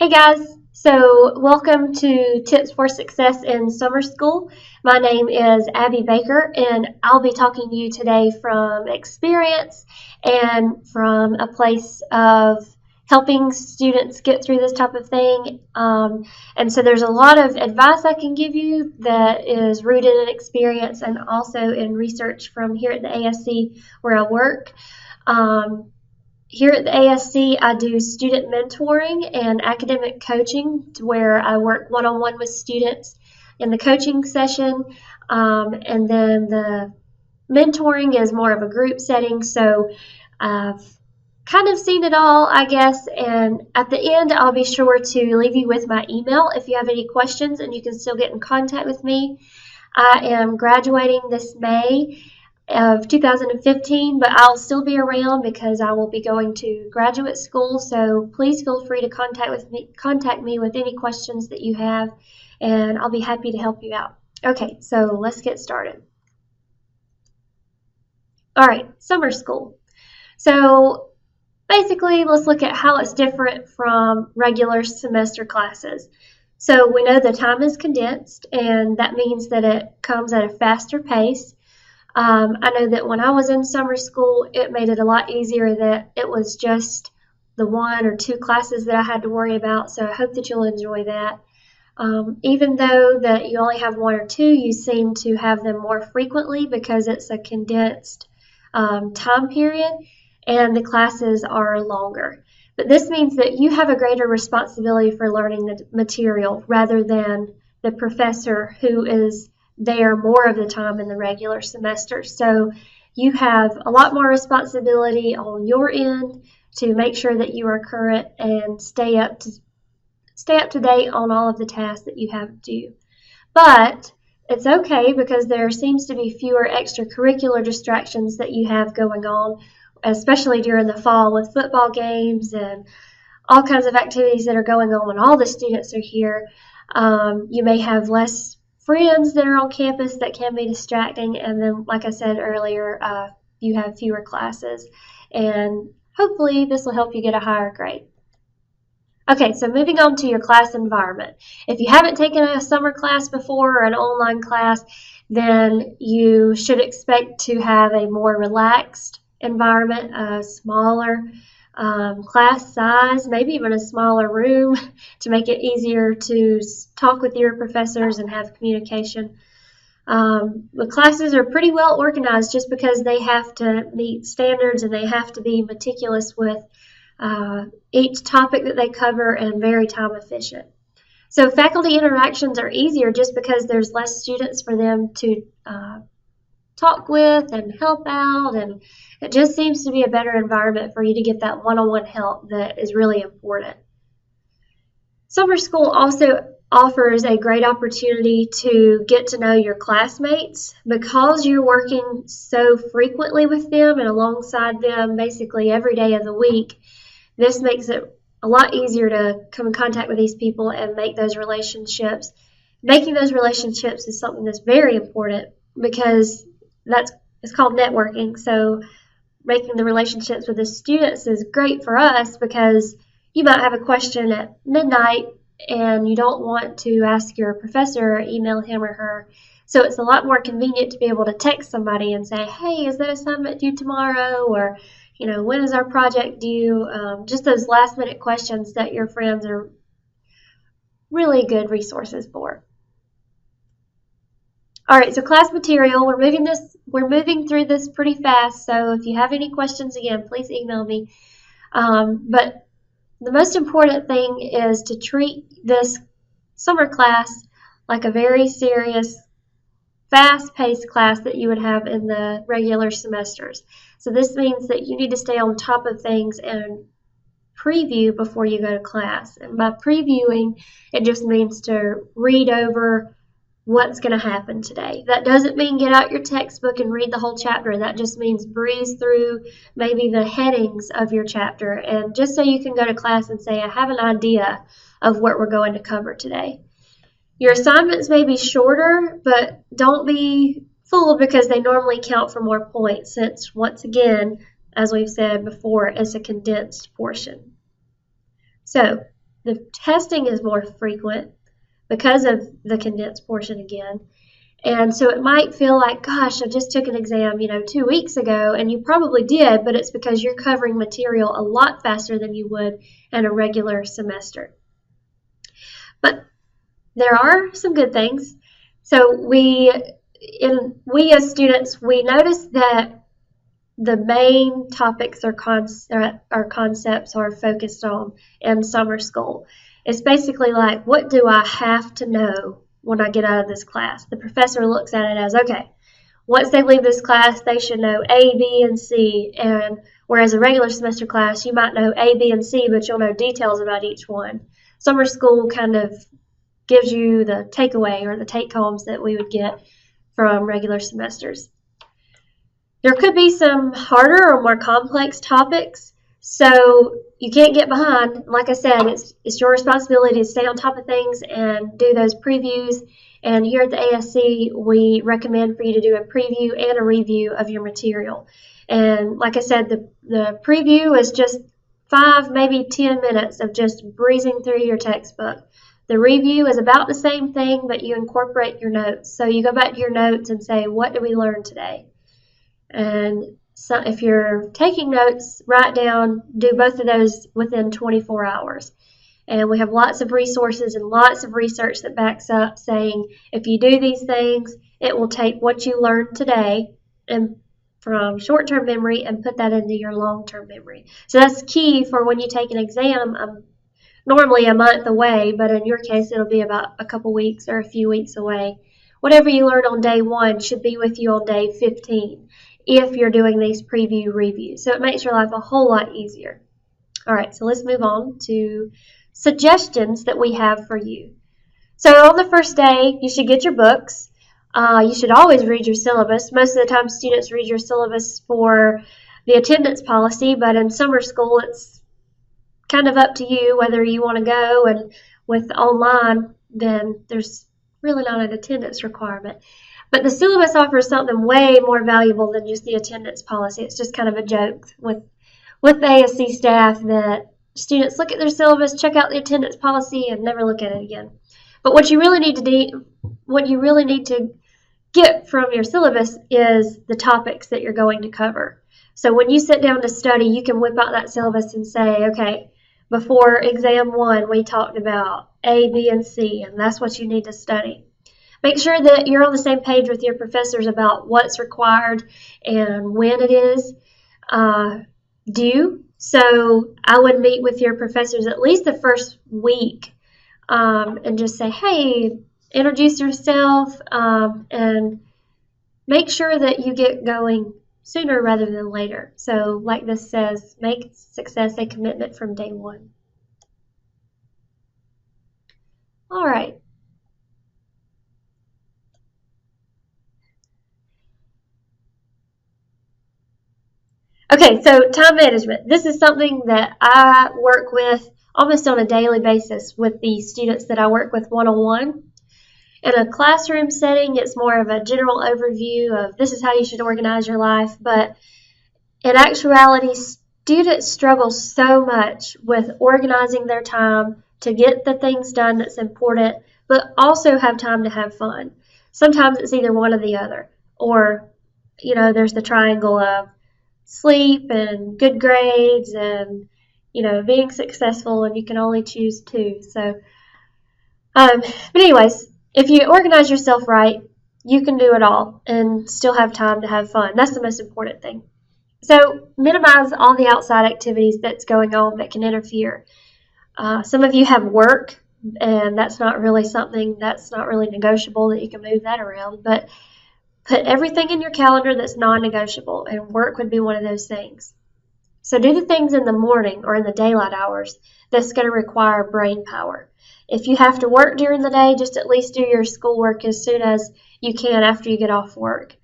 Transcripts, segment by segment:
Hey guys, so welcome to Tips for Success in Summer School. My name is Abby Baker, and I'll be talking to you today from experience and from a place of helping students get through this type of thing. And so there's a lot of advice I can give you that is rooted in experience and also in research from here at the ASC where I work. Here at the ASC, I do student mentoring and academic coaching, where I work one-on-one with students in the coaching session, and then the mentoring is more of a group setting. So I've kind of seen it all, I guess, and at the end, I'll be sure to leave you with my email if you have any questions, and you can still get in contact with me. I am graduating this May of 2015, but I'll still be around because I will be going to graduate school. So please feel free to contact me with any questions that you have, and I'll be happy to help you out. Okay, so let's get started. All right, summer school. So basically, let's look at how it's different from regular semester classes. So we know the time is condensed, and that means that it comes at a faster pace. I know that when I was in summer school, it made it a lot easier that it was just the 1 or 2 classes that I had to worry about, so I hope that you'll enjoy that. Even though that you only have 1 or 2, you seem to have them more frequently because it's a condensed time period and the classes are longer. But this means that you have a greater responsibility for learning the material rather than the professor who is there more of the time in the regular semester. So you have a lot more responsibility on your end to make sure that you are current and stay up to date on all of the tasks that you have to do. But it's okay because there seems to be fewer extracurricular distractions that you have going on, especially during the fall with football games and all kinds of activities that are going on when all the students are here. You may have less friends that are on campus that can be distracting, and then, like I said earlier, you have fewer classes, and hopefully this will help you get a higher grade. Okay, so moving on to your class environment. If you haven't taken a summer class before or an online class, then you should expect to have a more relaxed environment, a smaller class size, maybe even a smaller room to make it easier to talk with your professors and have communication. The classes are pretty well organized just because they have to meet standards and they have to be meticulous with each topic that they cover and very time efficient. So faculty interactions are easier just because there's less students for them to talk with and help out, and it just seems to be a better environment for you to get that one-on-one help that is really important. Summer school also offers a great opportunity to get to know your classmates because you're working so frequently with them and alongside them basically every day of the week. This makes it a lot easier to come in contact with these people and make those relationships. Making those relationships is something that's very important because it's called networking. So making the relationships with the students is great for us because you might have a question at midnight and you don't want to ask your professor or email him or her. So it's a lot more convenient to be able to text somebody and say, hey, is that assignment due tomorrow? Or, when is our project due? Just those last minute questions that your friends are really good resources for. All right, so class material, we're moving through this pretty fast, so if you have any questions, again, please email me. But the most important thing is to treat this summer class like a very serious, fast-paced class that you would have in the regular semesters. So this means that you need to stay on top of things and preview before you go to class. And by previewing, it just means to read over what's going to happen today. That doesn't mean get out your textbook and read the whole chapter. That just means breeze through maybe the headings of your chapter, and just so you can go to class and say, I have an idea of what we're going to cover today. Your assignments may be shorter, but don't be fooled because they normally count for more points since, once again, as we've said before, it's a condensed portion. So the testing is more frequent because of the condensed portion again. And so it might feel like, gosh, I just took an exam, 2 weeks ago, and you probably did, but it's because you're covering material a lot faster than you would in a regular semester. But there are some good things. So we as students, we notice that the main topics or concepts are focused on in summer school. It's basically like, what do I have to know when I get out of this class? The professor looks at it as, okay, once they leave this class, they should know A, B, and C. And whereas a regular semester class, you might know A, B, and C, but you'll know details about each one. Summer school kind of gives you the takeaway or the take-homes that we would get from regular semesters. There could be some harder or more complex topics, so you can't get behind. Like I said, it's your responsibility to stay on top of things and do those previews. And here at the ASC, we recommend for you to do a preview and a review of your material. And like I said, the preview is just 5, maybe 10 minutes of just breezing through your textbook. The review is about the same thing, but you incorporate your notes. So you go back to your notes and say, what did we learn today? And so if you're taking notes, write down, do both of those within 24 hours. And we have lots of resources and lots of research that backs up saying if you do these things, it will take what you learned today and from short-term memory and put that into your long-term memory. So that's key for when you take an exam, normally a month away, but in your case, it'll be about a couple weeks or a few weeks away. Whatever you learn on day 1 should be with you on day 15 if you're doing these preview reviews. So it makes your life a whole lot easier. All right, so let's move on to suggestions that we have for you. So on the first day, you should get your books. You should always read your syllabus. Most of the time, students read your syllabus for the attendance policy, but in summer school, it's kind of up to you whether you want to go. And with online, then there's really not an attendance requirement. But the syllabus offers something way more valuable than just the attendance policy. It's just kind of a joke with the ASC staff that students look at their syllabus, check out the attendance policy, and never look at it again. But what you really need to get from your syllabus is the topics that you're going to cover. So when you sit down to study, you can whip out that syllabus and say, okay, before exam 1, we talked about A, B, and C, and that's what you need to study. Make sure that you're on the same page with your professors about what's required and when it is due. So I would meet with your professors at least the first week and just say, hey, introduce yourself and make sure that you get going sooner rather than later. So like this says, make success a commitment from day 1. All right. Okay, so time management. This is something that I work with almost on a daily basis with the students that I work with one-on-one. In a classroom setting, it's more of a general overview of this is how you should organize your life, but in actuality, students struggle so much with organizing their time to get the things done that's important, but also have time to have fun. Sometimes it's either one or the other, or, there's the triangle of sleep and good grades and, being successful, and you can only choose 2. So, but anyways, if you organize yourself right, you can do it all and still have time to have fun. That's the most important thing. So minimize all the outside activities that's going on that can interfere. Some of you have work, and that's not really negotiable that you can move that around, but put everything in your calendar that's non-negotiable, and work would be one of those things. So do the things in the morning or in the daylight hours that's going to require brain power. If you have to work during the day, just at least do your schoolwork as soon as you can after you get off work.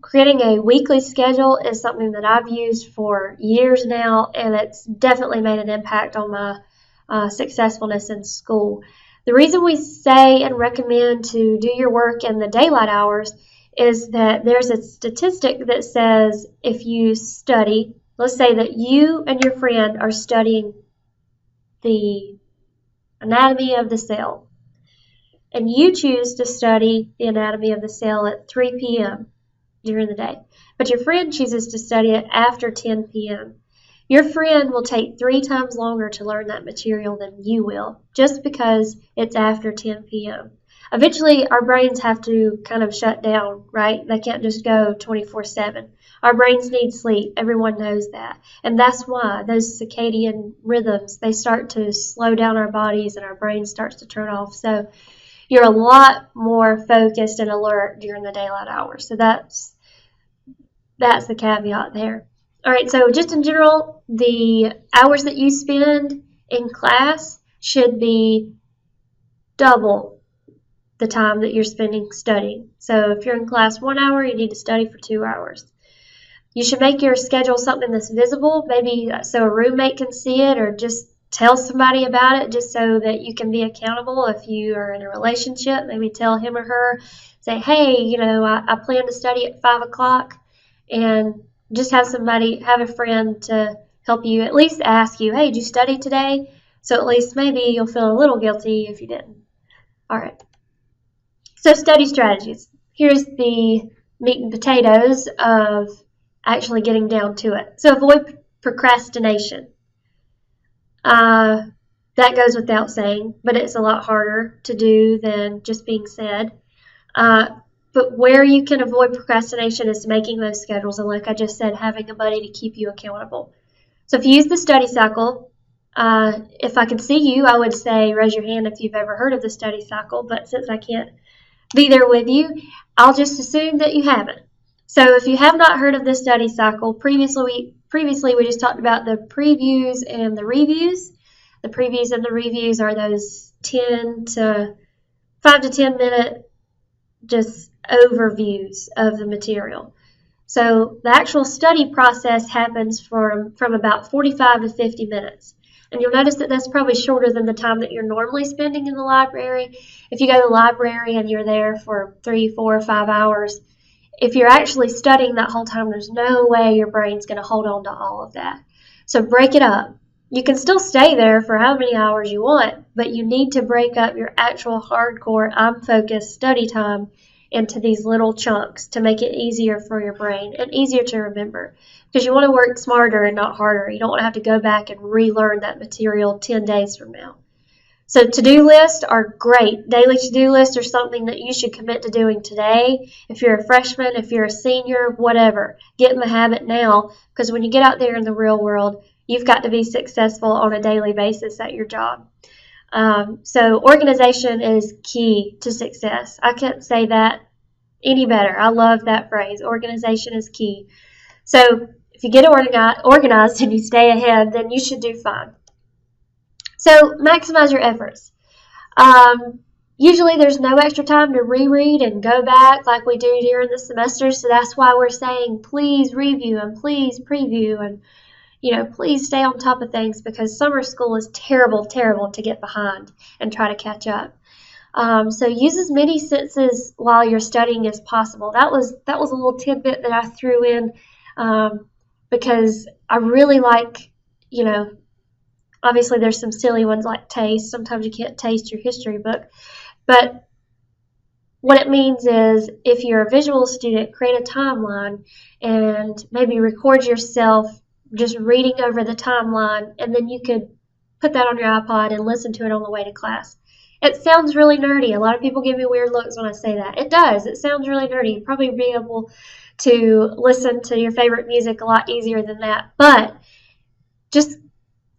Creating a weekly schedule is something that I've used for years now, and it's definitely made an impact on my successfulness in school. The reason we say and recommend to do your work in the daylight hours is that there's a statistic that says if you study, let's say that you and your friend are studying the anatomy of the cell. And you choose to study the anatomy of the cell at 3 p.m. during the day. But your friend chooses to study it after 10 p.m. Your friend will take 3 times longer to learn that material than you will, just because it's after 10 p.m. Eventually, our brains have to kind of shut down, right? They can't just go 24/7. Our brains need sleep. Everyone knows that. And that's why those circadian rhythms, they start to slow down our bodies and our brain starts to turn off. So you're a lot more focused and alert during the daylight hours. So that's the caveat there. All right, so just in general, the hours that you spend in class should be double the time that you're spending studying. So if you're in class 1 hour, you need to study for 2 hours. You should make your schedule something that's visible, maybe so a roommate can see it, or just tell somebody about it just so that you can be accountable. If you are in a relationship, maybe tell him or her, say, hey, I plan to study at 5 o'clock, and just have a friend to help you, at least ask you, hey, did you study today? So at least maybe you'll feel a little guilty if you didn't. All right. So study strategies. Here's the meat and potatoes of actually getting down to it. So avoid procrastination. That goes without saying, but it's a lot harder to do than just being said. But where you can avoid procrastination is making those schedules, and like I just said, having a buddy to keep you accountable. So if you use the study cycle, if I could see you, I would say raise your hand if you've ever heard of the study cycle, but since I can't be there with you, I'll just assume that you haven't. So if you have not heard of the study cycle, previously we just talked about the previews and the reviews. The previews and the reviews are those 5 to 10 minute just overviews of the material. So the actual study process happens from about 45 to 50 minutes. And you'll notice that that's probably shorter than the time that you're normally spending in the library. If you go to the library and you're there for 3, 4, 5 hours, if you're actually studying that whole time, there's no way your brain's going to hold on to all of that. So break it up. You can still stay there for how many hours you want, but you need to break up your actual hardcore, I'm focused study time into these little chunks to make it easier for your brain and easier to remember. Because you want to work smarter and not harder. You don't want to have to go back and relearn that material 10 days from now. So to-do lists are great. Daily to-do lists are something that you should commit to doing today. If you're a freshman, if you're a senior, whatever, get in the habit now, because when you get out there in the real world, you've got to be successful on a daily basis at your job. So organization is key to success. I can't say that any better. I love that phrase. Organization is key. So if you get organized and you stay ahead, then you should do fine. So maximize your efforts. Usually there's no extra time to reread and go back like we do during the semester, so that's why we're saying please review and please preview and please stay on top of things, because summer school is terrible to get behind and try to catch up. So use as many senses while you're studying as possible. That was a little tidbit that I threw in because I really like, obviously there's some silly ones like taste. Sometimes you can't taste your history book. But what it means is if you're a visual student, create a timeline and maybe record yourself just reading over the timeline, and then you could put that on your iPod and listen to it on the way to class. It sounds really nerdy. A lot of people give me weird looks when I say that. It does. It sounds really nerdy. You'd probably be able to listen to your favorite music a lot easier than that. But just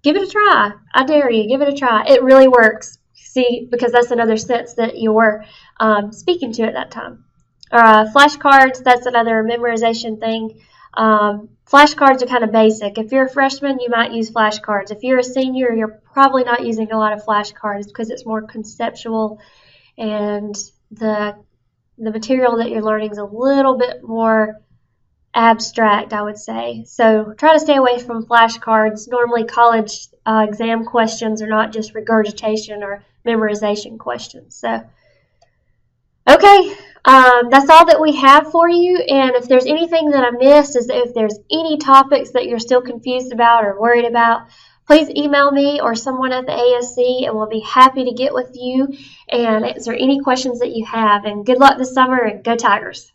give it a try. I dare you. Give it a try. It really works. See, because that's another sense that you're speaking to at that time. Flashcards, that's another memorization thing. Flashcards are kind of basic. If you're a freshman, you might use flashcards. If you're a senior, you're probably not using a lot of flashcards because it's more conceptual and the material that you're learning is a little bit more abstract, I would say. So try to stay away from flashcards. Normally college exam questions are not just regurgitation or memorization questions. So, okay. That's all that we have for you, and if there's anything that I missed, if there's any topics that you're still confused about or worried about, please email me or someone at the ASC, and we'll be happy to get with you and answer any questions that you have. And good luck this summer, and go Tigers!